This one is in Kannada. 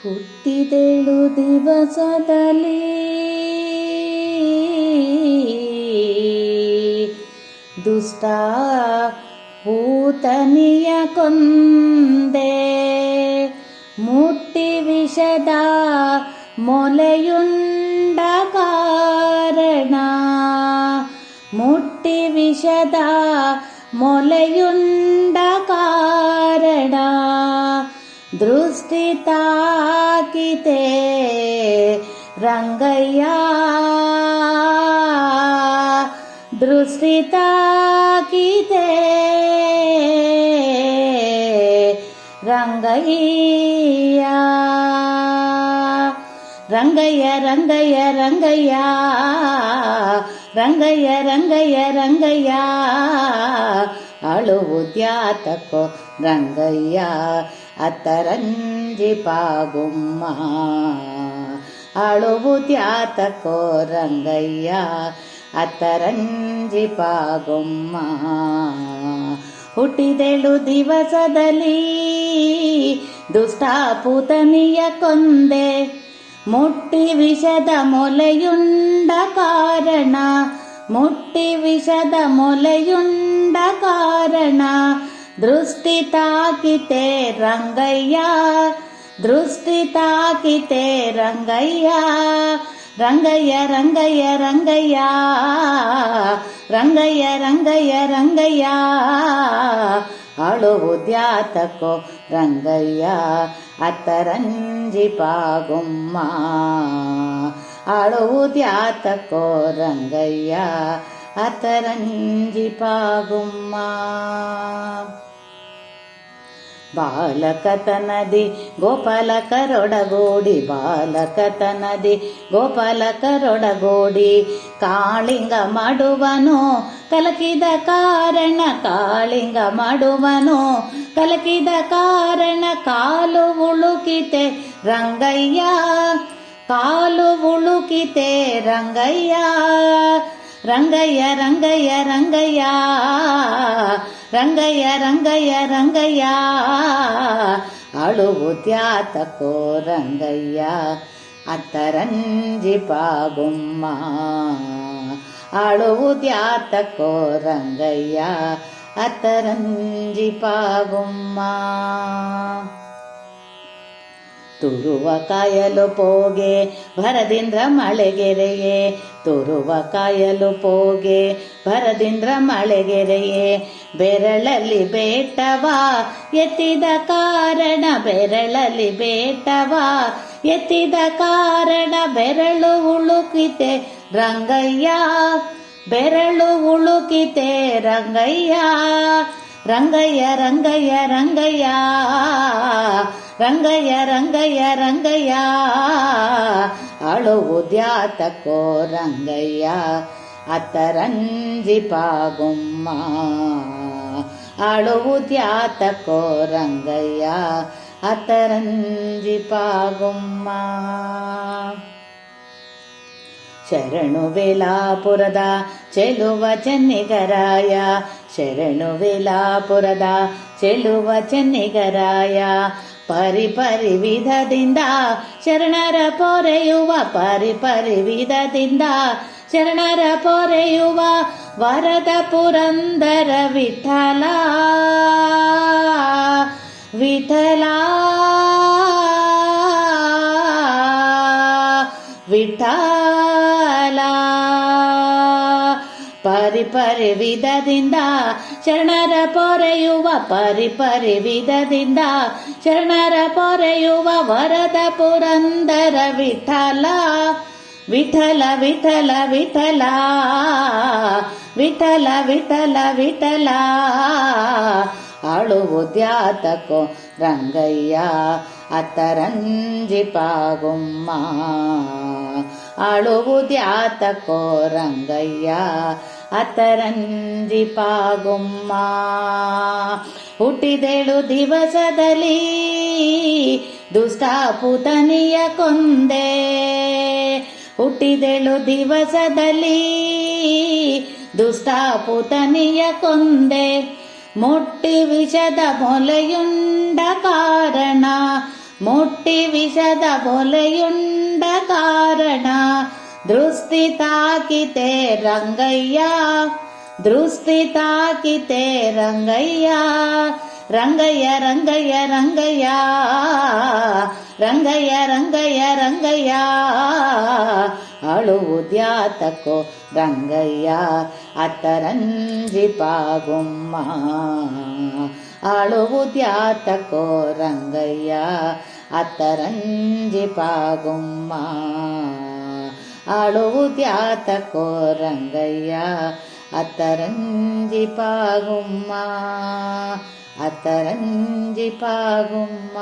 ಹುಟ್ಟಿದೆಳು ದಿವಸದಲ್ಲಿ ದುಷ್ಟ ಪೂತನಿಯ ಕೊಂದೆ ಮುಟ್ಟಿ ವಿಷದ ಮೊಲೆಯುಂಡ ಕಾರಣ ಮುಟ್ಟಿ ವಿಷದ ಮೊಲೆಯುಂಡ ಕಾರಣ ದೃಷ್ಟಿ ತಾಕಿತೆ ರಂಗಯ್ಯ ದೃಷ್ಟಿ ತಾಕಿತೆ ರಂಗಯ್ಯ ರಂಗಯ್ಯ ರಂಗಯ್ಯ ರಂಗಯ್ಯ ರಂಗಯ್ಯ ರಂಗಯ್ಯ ರಂಗಯ್ಯ ಅಳುವುದ್ಯಾತಕೋ ರಂಗಯ್ಯ ಅತ್ತರಂಜಿ ಪಾಗುಮ್ಮ ಅಳುವುದ್ಯಾತಕೋ ರಂಗಯ್ಯ ಅತ್ತರಂಜಿ ಪಾಗುಮ್ಮ ಹುಟ್ಟಿದೆಳು ದಿವಸದಲ್ಲಿ ದುಷ್ಟ ಪೂತನಿಯ ಕೊಂದೆ ಮುಟ್ಟಿ ವಿಷದ ಮೊಲೆಯುಂಡ ಕಾರಣ ಮುಟ್ಟಿ ವಿಷದ ಮೊಲೆಯುಂಡ ಕಾರಣ ದೃಷ್ಟಿ ತಾಕಿತೆ ರಂಗಯ್ಯ ದೃಷ್ಟಿ ತಾಕಿತೆ ರಂಗಯ್ಯ ರಂಗಯ್ಯ ರಂಗಯ್ಯ ರಂಗಯ್ಯ ರಂಗಯ್ಯ ರಂಗಯ್ಯ ರಂಗಯ್ಯ ಅಳುವುದ್ಯಾತಕೋ ರಂಗಯ್ಯ ಅತ್ತರಂಜಿ ಪಾಗುಮ್ಮ ಅಳುವುದ್ಯಾತಕೋ ರಂಗಯ್ಯ ಅತ್ತರಂಜಿ ಪಾಗುಮ್ಮ ಬಾಲಕತನದಿ ಗೋಪಾಲಕರೊಡಗೂಡಿ ಬಾಲಕತನದಿ ಗೋಪಾಲಕರೊಡಗೂಡಿ ಕಾಳಿಂಗ ಮಾಡುವನು ಕಲಕಿದ ಕಾರಣ ಕಾಳಿಂಗ ಮಾಡುವನು ಕಲಕಿದ ಕಾರಣ ಕಾಲು ಉಳುಕಿತೆ ರಂಗಯ್ಯ ಕಾಲು ಉಳುಕಿತೆ ರಂಗಯ್ಯ ರಂಗಯ್ಯ ರಂಗಯ್ಯ ರಂಗಯ್ಯ ರಂಗಯ್ಯ ರಂಗಯ್ಯ ರಂಗಯ್ಯ ಅಳುವುದ್ಯಾತಕೋ ರಂಗಯ್ಯ ಅತ್ತರಂಜಿ ಪಾಗುಮ್ಮ ಅಳುವುದ್ಯಾತಕೋ ರಂಗಯ್ಯ ಅತ್ತರಂಜಿ ಪಾಗುಮ್ಮ ತುರುವ ಕಾಯಲು ಪೋಗೆ ಭರದಿಂದ್ರ ಮಳೆಗೆರೆಯೇ ತುರುವ ಕಾಯಲು ಪೋಗೆ ಭರದಿಂದ್ರ ಮಳೆಗೆರೆಯೇ ಬೆರಳಲ್ಲಿ ಬೇಟವ ಎತ್ತಿದ ಕಾರಣ ಬೆರಳಲ್ಲಿ ಬೇಟವ ಎತ್ತಿದ ಕಾರಣ ಬೆರಳು ಉಳುಕಿತೆ ರಂಗಯ್ಯ ಬೆರಳು ಉಳುಕಿತೆ ರಂಗಯ್ಯ ರಂಗಯ್ಯ ರಂಗಯ್ಯ ರಂಗಯ್ಯ ರಂಗಯ್ಯ ರಂಗಯ್ಯ ರಂಗಯ್ಯ ಅಳುವುದ್ಯಾತಕೋ ರಂಗಯ್ಯ ಅತ್ತರಂಜಿ ಪಾಗುಮ್ಮ ಅಳುವುದ್ಯಾತಕೋ ರಂಗಯ್ಯ ಅತ್ತರಂಜಿ ಪಾಗುಮ್ಮ ಶರಣು ವೇಲಾಪುರದ ಚೆಲುವ ಚೆನ್ನಿಗರಾಯ ಶರಣು ವೇಲಾಪುರದ ಚೆಲುವ ಚೆನ್ನಿಗರಾಯ ಪರಿ ಪರಿ ವಿಧದಿಂದ ಶರಣರ ಪೊರೆಯುವ ಪರಿ ಪರಿ ವಿಧದಿಂದ ಶರಣರ ಪೊರೆಯುವ ವರದ ಪುರಂದರ ವಿಠಲ ವಿಠಲ ವಿಠಲ ಪರಿ ಪರಿ ವಿಧದಿಂದ ಶರಣರ ಪೊರೆಯುವ ಪರಿ ಪರಿ ವಿಧದಿಂದ ಶರಣರ ಪೊರೆಯುವ ವರದ ಪುರಂದರ ವಿಠಲ ವಿಠಲ ವಿಠಲ ವಿಠಲ ವಿಠಲ ವಿಠಲ ವಿಠಲ ಅಳುವುದ್ಯಾತಕೋ ರಂಗಯ್ಯ ಅತ್ತರಂಜಿ ಪಾಗುಮ್ಮ ಅಳುವುದ್ಯಾತಕೋ ರಂಗಯ್ಯ ಅತ್ತರಂಜಿ ಪಾಗುಮ್ಮ ಹುಟ್ಟಿದೆಳು ದಿವಸದಲ್ಲಿ ದುಷ್ಟ ಪೂತನಿಯ ಕೊಂದೆ ಹುಟ್ಟಿದೆಳು ದಿವಸದಲ್ಲಿ ದುಷ್ಟ ಪೂತನಿಯ ಕೊಂದೆ ಮುಟ್ಟಿ ವಿಷದ ಮೊಲೆಯುಂಡ ಕಾರಣ ಮುಟ್ಟಿ ವಿಷದ ಬೊಲೆಯುಂಡ ಕಾರಣ ದೃಷ್ಟಿ ತಾಕಿತೆ ರಂಗಯ್ಯ, ದೃಷ್ಟಿ ತಾಕಿತೆ ರಂಗಯ್ಯ. ರಂಗಯ್ಯ ರಂಗಯ್ಯ ರಂಗಯ್ಯ, ರಂಗಯ್ಯ ರಂಗಯ್ಯ ರಂಗಯ್ಯ, ಅಳುವುದ್ಯಾತಕೋ ರಂಗಯ್ಯ ಅತ್ತರಂಜಿಪಾಗುಮ್ಮ. ಅಳುವುದ್ಯಾತಕೋ ರಂಗಯ್ಯ ಅತ್ತರಂಜಿಪಾಗುಮ್ಮ. ಅಳುವುದ್ಯಾತಕೋ ರಂಗಯ್ಯ ಅತ್ತರಂಜಿಪಾಗುಮ್ಮ. ಅತ್ತರಂಜಿಪಾಗುಮ್ಮ.